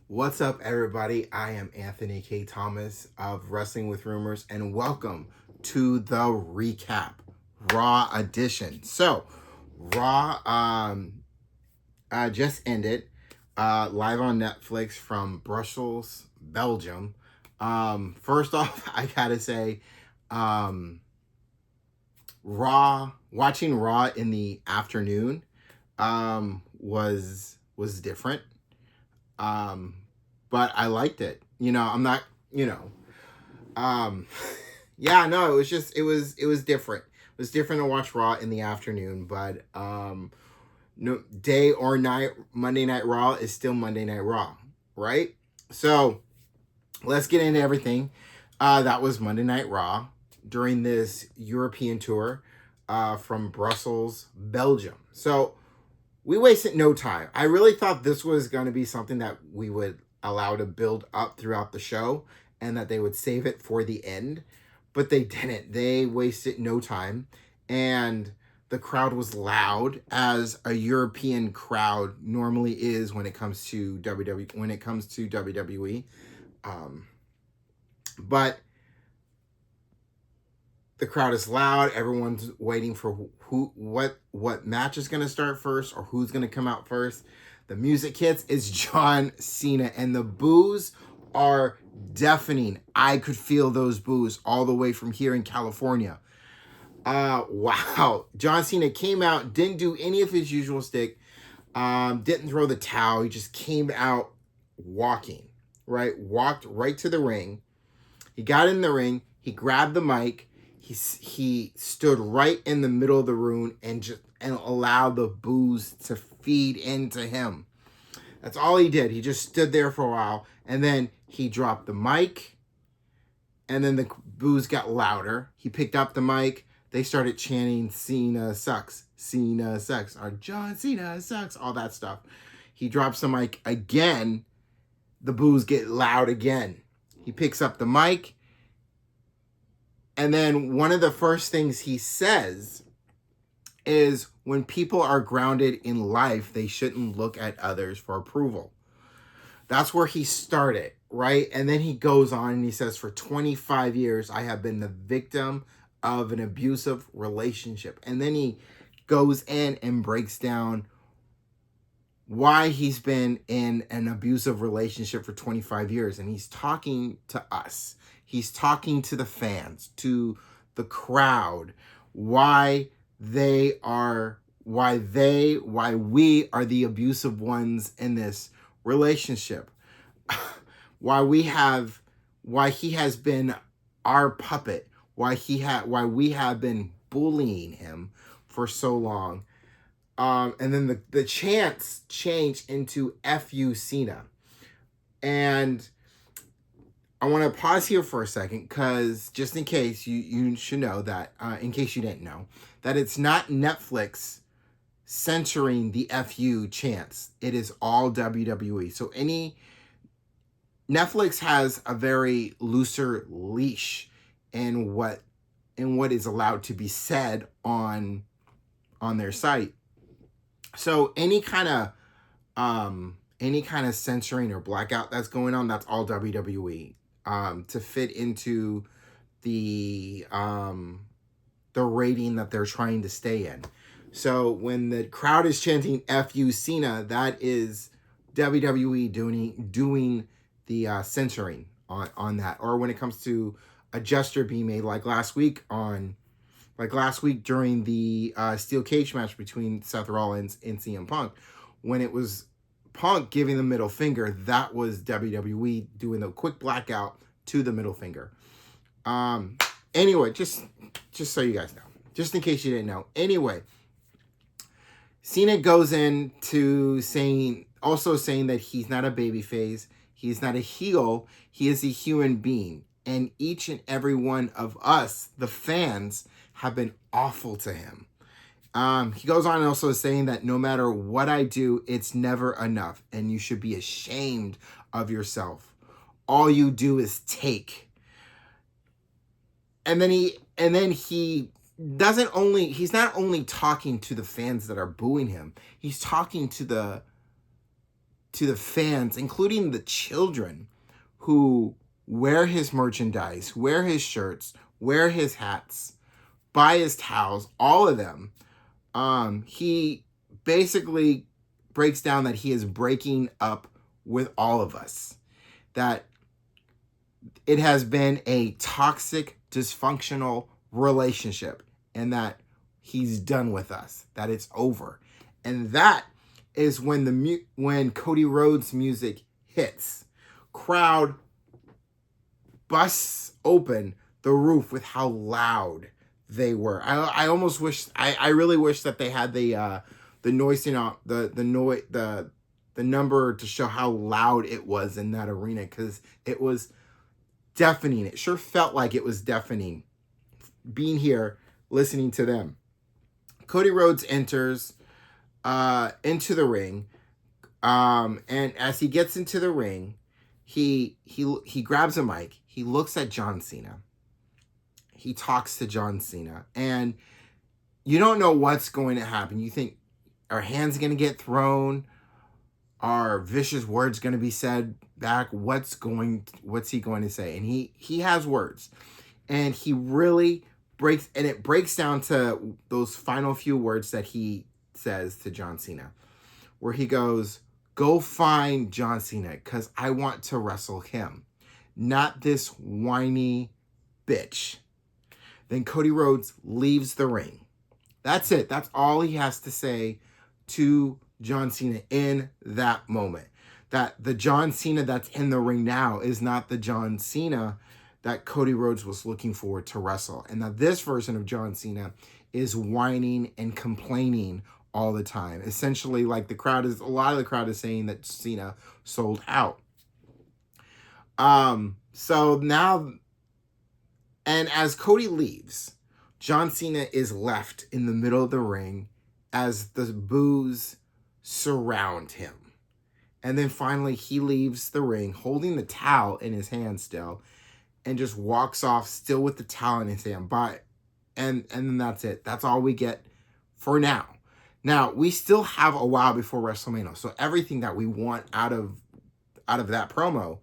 What's up, everybody? I am Anthony K. Thomas of Wrestling with Rumors, and welcome to the recap, Raw edition. So, Raw just ended live on Netflix from Brussels, Belgium. First off, I gotta say, watching Raw in the afternoon was different. But I liked it. I'm not, um, yeah, no, it was different. It was different to watch Raw in the afternoon, but no day or night, Monday Night Raw is still Monday Night Raw, right? So let's get into everything. That was Monday Night Raw during this European tour from Brussels, Belgium. So we wasted no time. I really thought this was going to be something that we would allow to build up throughout the show and that they would save it for the end, but they didn't. They wasted no time, and the crowd was loud, as a European crowd normally is when it comes to WWE. But the crowd is loud. Everyone's waiting for what match is going to start first or who's going to come out first. The music hits. It's John Cena, and the boos are deafening. I could feel those boos all the way from here in California. Wow. John Cena came out, didn't do any of his usual stick, didn't throw the towel. He just came out walking, right? Walked right to the ring. He got in the ring. He grabbed the mic. He stood right in the middle of the room and allowed the boos to feed into him. That's all he did. He just stood there for a while, and then he dropped the mic, and then the boos got louder. He picked up the mic. They started chanting, "Cena sucks, Cena sucks," or "John Cena sucks," all that stuff. He drops the mic again. The boos get loud again. He picks up the mic. And then one of the first things he says is, when people are grounded in life, they shouldn't look at others for approval. That's where he started, right? And then he goes on and he says, for 25 years, I have been the victim of an abusive relationship. And then he goes in and breaks down why he's been in an abusive relationship for 25 years. And he's talking to us. He's talking to the fans, to the crowd, why we are the abusive ones in this relationship. why he has been our puppet, why we have been bullying him for so long. And then the chants change into "F you, Cena." And I want to pause here for a second, because just in case you should know that, in case you didn't know, that it's not Netflix censoring the "FU" chants. It is all WWE. So Netflix has a very looser leash in what is allowed to be said on their site. So any kind of censoring or blackout that's going on, that's all WWE. To fit into the rating that they're trying to stay in. So when the crowd is chanting "F you, Cena," that is WWE doing the censoring on that. Or when it comes to a gesture being made, like last week during the steel cage match between Seth Rollins and CM Punk, when it was Punk giving the middle finger, that was WWE doing the quick blackout to the middle finger. Anyway, just so you guys know, just in case you didn't know. Anyway, Cena goes into saying that he's not a babyface, he's not a heel, he is a human being, and each and every one of us, the fans, have been awful to him. He goes on also saying that no matter what I do, it's never enough, and you should be ashamed of yourself. All you do is take. And then he's not only talking to the fans that are booing him, he's talking to to the fans, including the children who wear his merchandise, wear his shirts, wear his hats, buy his towels, all of them. He basically breaks down that he is breaking up with all of us. That it has been a toxic, dysfunctional relationship, and that he's done with us, that it's over. And that is when when Cody Rhodes music hits. Crowd busts open the roof with how loud they were. I almost wish, I really wish that they had the noising out, the number to show how loud it was in that arena, because it was deafening. It sure felt like it was deafening being here listening to them. Cody Rhodes enters into the ring, and as he gets into the ring, he grabs a mic. He looks at John Cena. He talks to John Cena, and you don't know what's going to happen. You think, are hands going to get thrown? Are vicious words going to be said back? What's he going to say? And he has words, and he really breaks down to those final few words that he says to John Cena, where he goes, "Go find John Cena, because I want to wrestle him, not this whiny bitch." Then Cody Rhodes leaves the ring. That's it. That's all he has to say to John Cena in that moment. That the John Cena that's in the ring now is not the John Cena that Cody Rhodes was looking forward to wrestle. And that this version of John Cena is whining and complaining all the time. Essentially, like a lot of the crowd is saying that Cena sold out. So now, and as Cody leaves, John Cena is left in the middle of the ring as the boos surround him. And then finally he leaves the ring holding the towel in his hand still, and just walks off still with the towel in his hand. And then that's it. That's all we get for now. Now, we still have a while before WrestleMania. So everything that we want out of that promo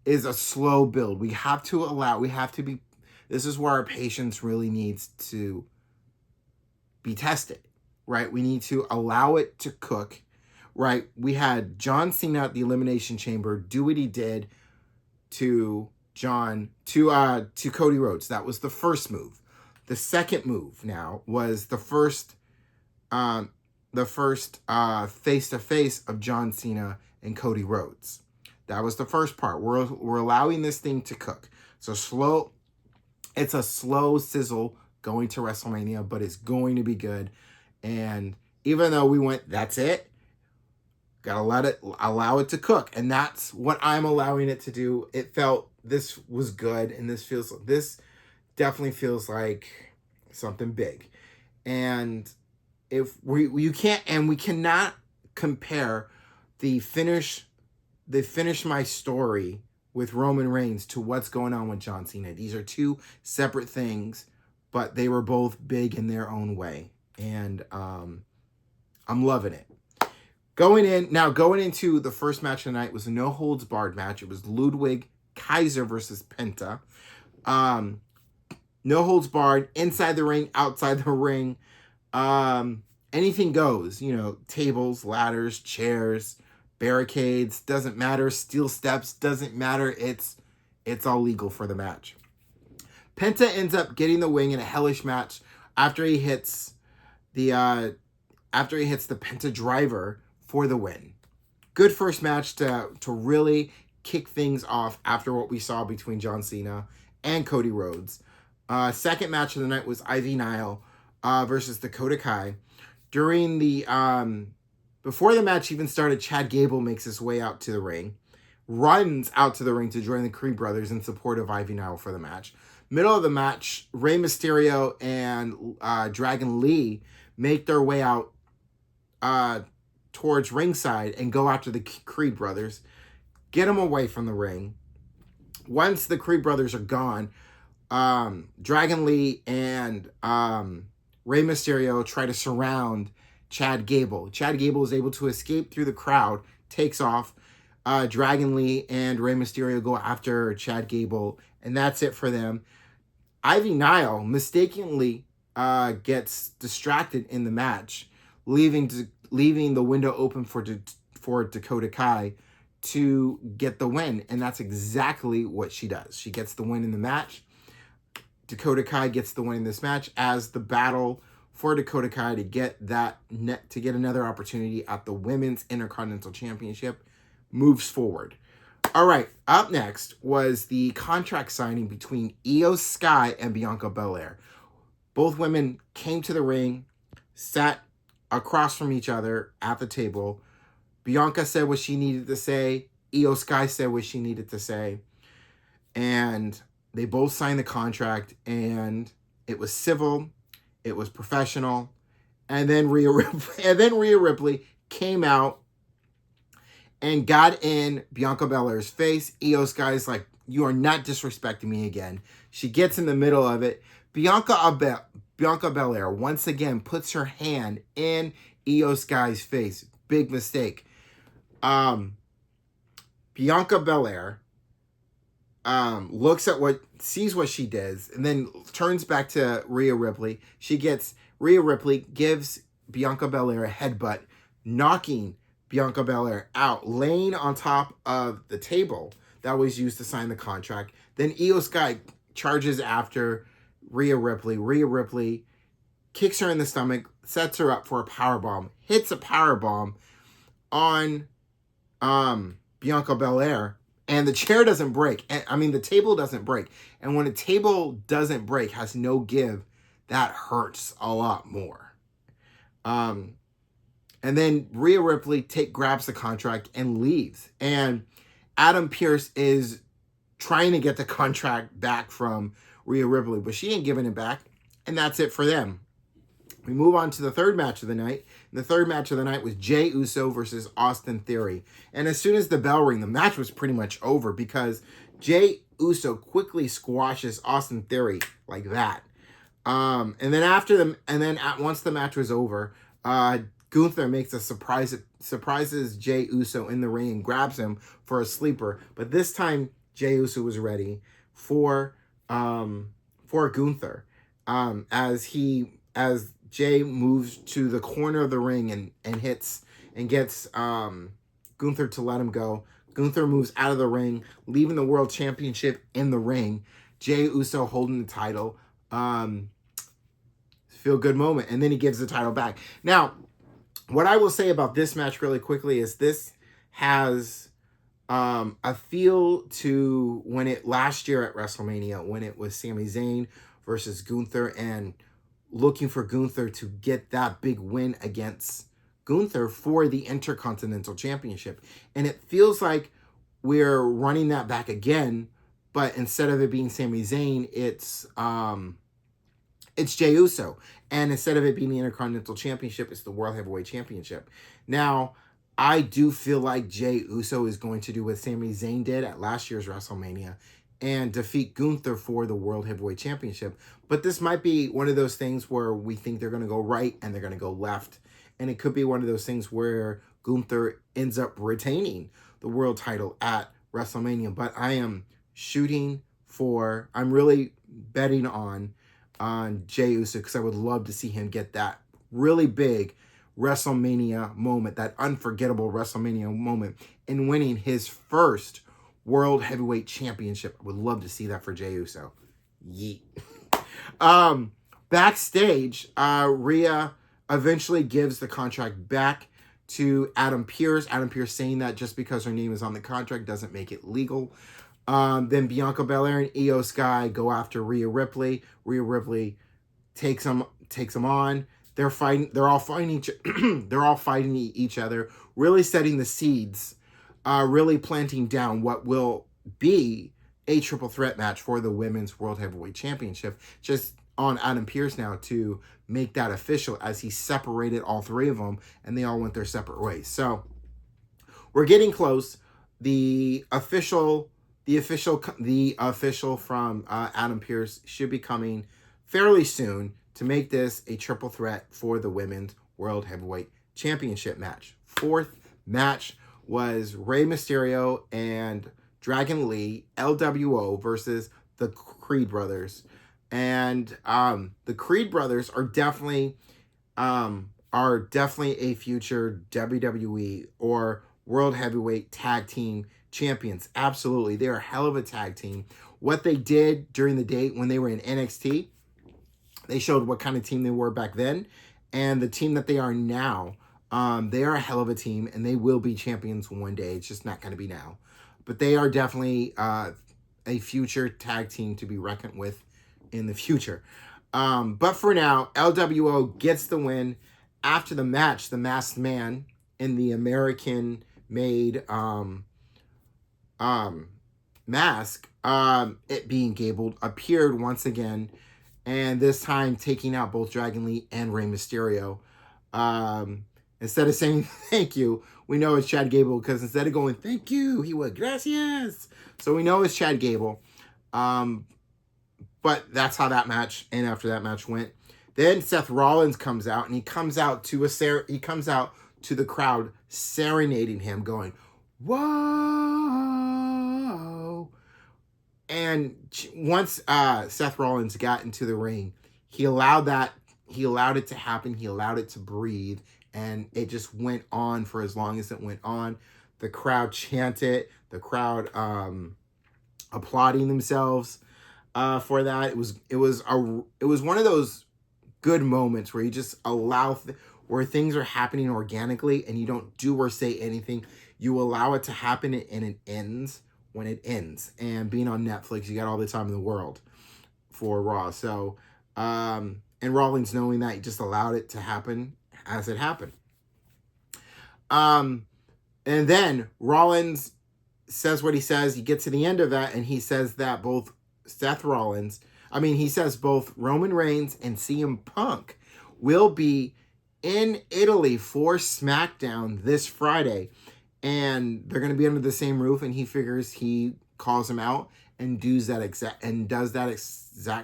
is a slow build. We have to be, this is where our patience really needs to be tested, right? We need to allow it to cook, right? We had John Cena at the Elimination Chamber do what he did to Cody Rhodes. That was the first move. The second move now was the first face-to-face of John Cena and Cody Rhodes. That was the first part. We're allowing this thing to cook. So it's a slow sizzle going to WrestleMania, but it's going to be good. And even though we went, that's it, gotta allow it to cook. And that's what I'm allowing it to do. This was good, and this definitely feels like something big. And if we cannot compare the finish my story with Roman Reigns to what's going on with John Cena. These are two separate things, but they were both big in their own way. And I'm loving it. Going into the first match of the night was a no holds barred match. It was Ludwig Kaiser versus Penta. No holds barred, inside the ring, outside the ring. Anything goes, tables, ladders, chairs, barricades, doesn't matter. Steel steps, doesn't matter. It's all legal for the match. Penta ends up getting the wing in a hellish match after he hits the Penta driver for the win. Good first match to really kick things off after what we saw between John Cena and Cody Rhodes. Second match of the night was Ivy Nile versus Dakota Kai. During the before the match even started, Chad Gable makes his way out to the ring, runs out to the ring to join the Creed brothers in support of Ivy Nile for the match. Middle of the match, Rey Mysterio and Dragon Lee make their way out towards ringside and go after the Creed brothers, get them away from the ring. Once the Creed brothers are gone, Dragon Lee and Rey Mysterio try to surround Chad Gable. Chad Gable is able to escape through the crowd takes off. Dragon Lee and Rey Mysterio go after Chad Gable, and that's it for them. Ivy Nile mistakenly gets distracted in the match, leaving the window open for Dakota Kai to get the win, and that's exactly what she does. She gets the win in the match. Dakota Kai gets the win in this match as the battle for Dakota Kai to get another opportunity at the Women's Intercontinental Championship moves forward. All right, up next was the contract signing between Io Sky and Bianca Belair. Both women came to the ring, sat across from each other at the table. Bianca said what she needed to say. Io Sky said what she needed to say. And they both signed the contract, and it was civil, it was professional. And then Rhea Ripley came out and got in Bianca Belair's face. Io Sky's like, you are not disrespecting me again. She gets in the middle of it. Bianca Belair once again puts her hand in Io Sky's face. Big mistake. Bianca Belair sees what she does, and then turns back to Rhea Ripley. Rhea Ripley gives Bianca Belair a headbutt, knocking Bianca Belair out, laying on top of the table that was used to sign the contract. Then Io Sky charges after Rhea Ripley. Rhea Ripley kicks her in the stomach, sets her up for a powerbomb, hits a powerbomb on Bianca Belair, and the chair doesn't break. The table doesn't break. And when a table doesn't break, has no give, that hurts a lot more. And then Rhea Ripley grabs the contract and leaves. And Adam Pearce is trying to get the contract back from Rhea Ripley, but she ain't giving it back. And that's it for them. We move on to the third match of the night. And the third match of the night was Jey Uso versus Austin Theory. And as soon as the bell rang, the match was pretty much over because Jey Uso quickly squashes Austin Theory like that. Once the match was over, Gunther makes surprises Jey Uso in the ring and grabs him for a sleeper. But this time, Jey Uso was ready for Gunther. As Jey moves to the corner of the ring and gets Gunther to let him go. Gunther moves out of the ring, leaving the World Championship in the ring. Jey Uso holding the title. Feel good moment. And then he gives the title back. Now, what I will say about this match really quickly is this has a feel to last year at WrestleMania when it was Sami Zayn versus Gunther, and looking for Gunther to get that big win against Gunther for the Intercontinental Championship. And it feels like we're running that back again, but instead of it being Sami Zayn, it's Jey Uso. And instead of it being the Intercontinental Championship, it's the World Heavyweight Championship. Now, I do feel like Jey Uso is going to do what Sami Zayn did at last year's WrestleMania and defeat Gunther for the World Heavyweight Championship. But this might be one of those things where we think they're going to go right and they're going to go left. And it could be one of those things where Gunther ends up retaining the world title at WrestleMania. But I'm really betting on Jey Uso because I would love to see him get that really big WrestleMania moment, that unforgettable WrestleMania moment in winning his first World Heavyweight Championship. I would love to see that for Jey Uso. Yeet. Backstage, Rhea eventually gives the contract back to Adam Pearce. Adam Pearce saying that just because her name is on the contract doesn't make it legal. Then Bianca Belair and Io Sky go after Rhea Ripley. Rhea Ripley takes them on. They're fighting. They're all fighting each other, really setting the seeds, really planting down what will be a triple threat match for the Women's World Heavyweight Championship. Just on Adam Pearce now to make that official, as he separated all three of them and they all went their separate ways. So we're getting close. The official from Adam Pearce should be coming fairly soon to make this a triple threat for the Women's World Heavyweight Championship match. Fourth match was Rey Mysterio and Dragon Lee, LWO versus the Creed brothers. And the Creed brothers are definitely a future WWE or World Heavyweight Tag Team champions. Absolutely. They're a hell of a tag team. What they did during the day when they were in NXT, they showed what kind of team they were back then, and the team that they are now. They are a hell of a team, and they will be champions one day. It's just not going to be now. But they are definitely a future tag team to be reckoned with in the future. But for now, LWO gets the win. After the match, the masked man in the American-made mask, it being gabled, appeared once again, and this time taking out both Dragon Lee and Rey Mysterio. Instead of saying thank you, we know it's Chad Gable, because instead of going thank you, he went gracias. So we know it's Chad Gable. But that's how that match and after that match went. Then Seth Rollins comes out, and he comes out to the crowd serenading him, going, "Whoa!" And once Seth Rollins got into the ring, he allowed it to happen. He allowed it to breathe, and it just went on for as long as it went on. The crowd chanted, the crowd applauding themselves for that. It was one of those good moments where you just allow where things are happening organically, and you don't do or say anything. You allow it to happen, and it ends when it ends. And being on Netflix, you got all the time in the world for Raw. So, and Rollins knowing that, he just allowed it to happen as it happened. And then Rollins says what he says. He gets to the end of that, and he says that both he says both Roman Reigns and CM Punk will be in Italy for SmackDown this Friday. And they're going to be under the same roof, and he figures he calls them out and does that exact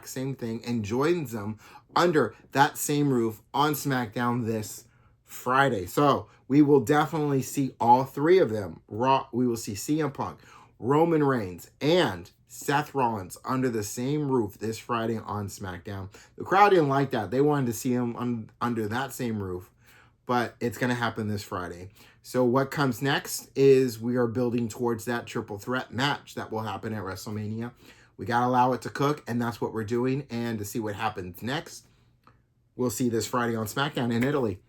same thing and joins them under that same roof on SmackDown this Friday. So we will definitely see all three of them. We will see CM Punk, Roman Reigns, and Seth Rollins under the same roof this Friday on SmackDown. The crowd didn't like that. They wanted to see him under that same roof, but it's going to happen this Friday. So what comes next is we are building towards that triple threat match that will happen at WrestleMania. We got to allow it to cook, and that's what we're doing. And to see what happens next, we'll see this Friday on SmackDown in Italy.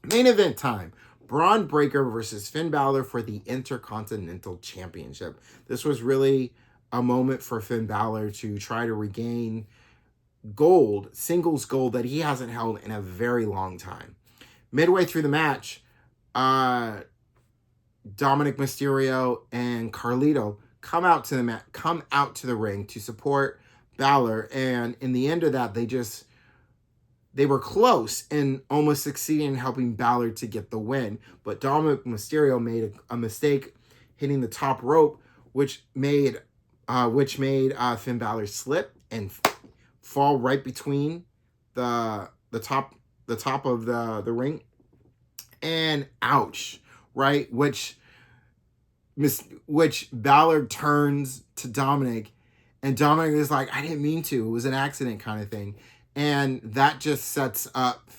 Main event time. Braun Breaker versus Finn Balor for the Intercontinental Championship. This was really a moment for Finn Balor to try to regain singles gold that he hasn't held in a very long time. Midway through the match, Dominic Mysterio and Carlito come out to the ring to support Balor, and in the end of that, they were close and almost succeeding in helping Balor to get the win. But Dominic Mysterio made a mistake hitting the top rope, which made Finn Balor slip and fall right between the top of the ring, and ouch, right? Which Balor turns to Dominic, and Dominic is like, "I didn't mean to. It was an accident," kind of thing. And that just sets up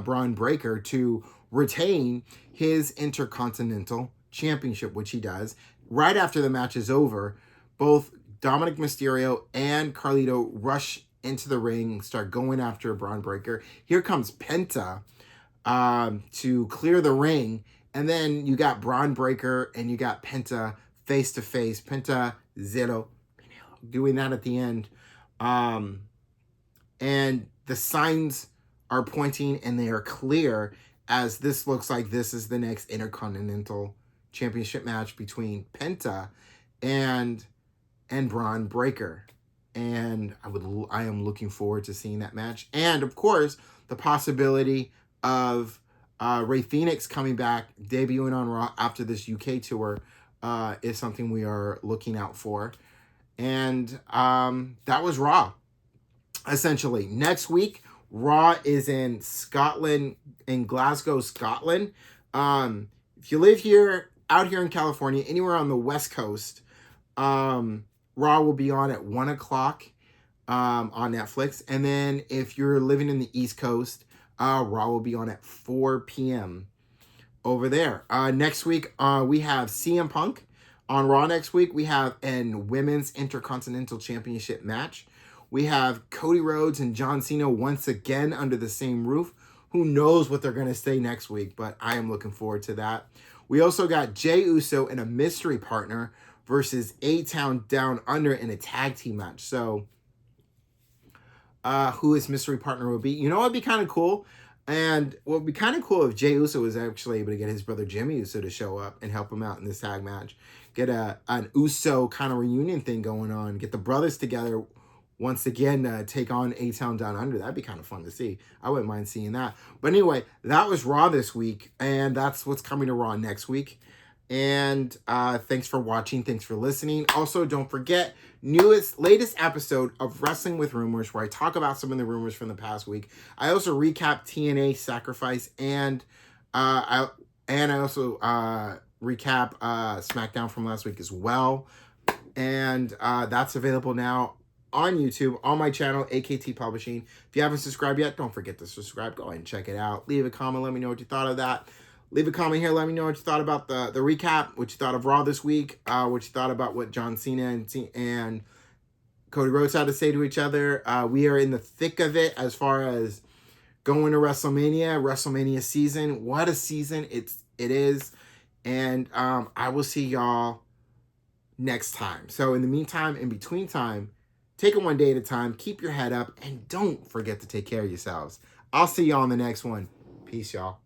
Braun Breaker to retain his Intercontinental Championship, which he does. Right after the match is over, both Dominic Mysterio and Carlito rush into the ring, start going after Braun Breaker. Here comes Penta to clear the ring. And then you got Braun Breaker and you got Penta face to face. Penta Zero doing that at the end. And the signs are pointing, and they are clear, as this looks like this is the next Intercontinental Championship match between Penta and Braun Breaker. And I am looking forward to seeing that match. And of course, the possibility of Rey Fenix coming back, debuting on Raw after this UK tour, is something we are looking out for. And that was Raw. Essentially, next week, Raw is in Scotland, in Glasgow, Scotland. If you live here, out here in California, anywhere on the West Coast, Raw will be on at 1 o'clock on Netflix. And then if you're living in the East Coast, Raw will be on at 4 p.m. over there. Next week, we have CM Punk on Raw. Next week, we have a Women's Intercontinental Championship match. We have Cody Rhodes and John Cena once again under the same roof. Who knows what they're going to say next week, but I am looking forward to that. We also got Jey Uso and a mystery partner versus A-Town Down Under in a tag team match. So, who his mystery partner will be? You know what would be kind of cool? And what would be kind of cool if Jey Uso was actually able to get his brother Jimmy Uso to show up and help him out in this tag match. Get an Uso kind of reunion thing going on. Get the brothers together once again, take on A-Town Down Under. That'd be kind of fun to see. I wouldn't mind seeing that. But anyway, that was Raw this week, and that's what's coming to Raw next week. And thanks for watching. Thanks for listening. Also, don't forget, latest episode of Wrestling with Rumors, where I talk about some of the rumors from the past week. I also recap TNA Sacrifice, and I also recap SmackDown from last week as well. And that's available now on YouTube, on my channel, AKT Publishing. If you haven't subscribed yet, don't forget to subscribe. Go ahead and check it out. Leave a comment. Let me know what you thought of that. Leave a comment here. Let me know what you thought about the recap, what you thought of Raw this week, what you thought about what John Cena and Cody Rhodes had to say to each other. We are in the thick of it as far as going to WrestleMania season. What a season it is. And I will see y'all next time. So in the meantime, in between time, take it one day at a time. Keep your head up. And don't forget to take care of yourselves. I'll see y'all on the next one. Peace, y'all.